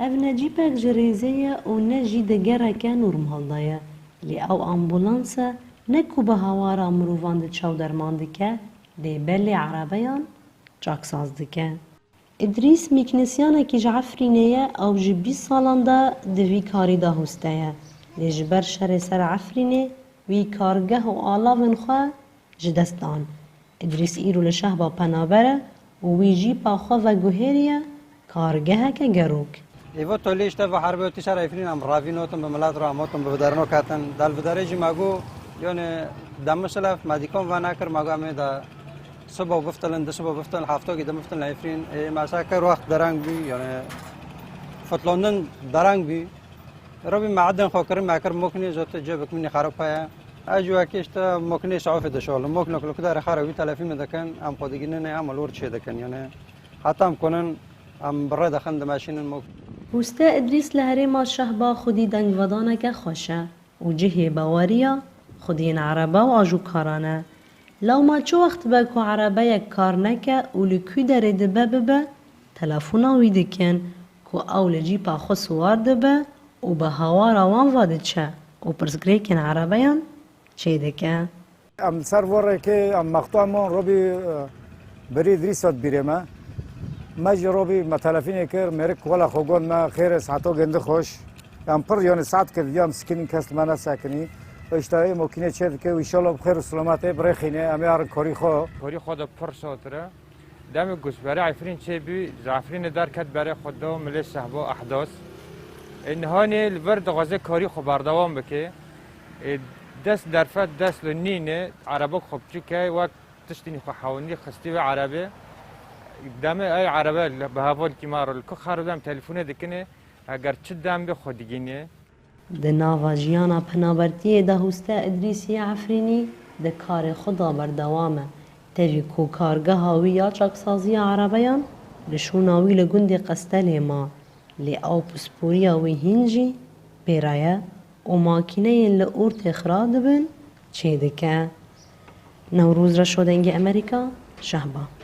ev necîpek ji rêzê ye û ne jî digereke normal ye. Lê ew ambulansa ne ku bi hawara mirovan di çaw derman dike, lê belê erebeyan çaksaz dike. İdrîs mîknisyanekî ji Efrînê ye, ew ji 20 salan de di vî karî de hûste ye. Lê ji ber şerê ser Efrînê, wî kargeh û alavên xwe ji dest dan. İdrîs îro li Şehba penaber e û wî jîpa xwe veguhêriye kargeheke gerok. ایوا تولیش تا و حرب و تیشار ایفرین ام راوینوتم به ملات را موتم به بدرنو کاتن دال بدرجی ماگو یونه دمسلف مادیکم و ناکر ماگو امه دا صبح بفتلن ده صبح بفتلن هفته کی دم بفتلن ایفرین مساکر وقت درنگ بی یعنی فتلوندن درنگ بی ربی معدن خو کرم ماکر مکنی زوت جبک منی خراب پایا اجوا کیشت مکنی شعوف ده شغل مکن کلو کدار خرابی تلفی مدکن ام خودگینه نه ام لور چه دکن یعنی حتی ام کنن ام برای دخند ماشین مکن هوسته ادریس li herêma Şehba xwedî dengvedaneke xweş e û cihê baweriya xwediyên erebe û ajûkaran e. Lawma çi wext be ku erebeyek kar neke û li kû derê dibe bibe, telefona wî dikin ku ew li cîpa xwe siwar dibe û bi hawara wan ve diçe û pirsgirêkên erebeyan çê dike. Em ser voreke em mextuamon robî berî Idrîs vet bîrê me. ما جی روبی متلفینی کر مرک ولا خوگون ما خیر ساعتو گنده خوش ام پر یعنی ساعت کرد یم سکینین کست من ساکنی و اشتهای ممکنه چه که و انشالله بخیر و سلامت برخینه امیار کاری خو دا پر ساتره دم گوش برای عفرین چه بی زعفرین در کد برای خود و ملی صحبا احداث انهانی الورد غازه کاری خو بردوام بکه دست درفت دست لنینه عربک خوب چکه وقت تشتینی خو حاونی خستی و عربه دم ای عربه به هوال کی مارل کو خاردم تلفن دکنه اگر چه دم به خودگینه د ناوا جیانا پنابرتیه ده هوسته ادریسی عفرینی ده کار خدا بردوامه تجی کو کارگه هاوی یا چاکسازی عربیان لشوناوی لگندی قستلی ما لی او پسپوریا وی هنجی بیرایه و ماکینه لور تخراد بن چه دکه نوروز را شدنگ امریکا شهبا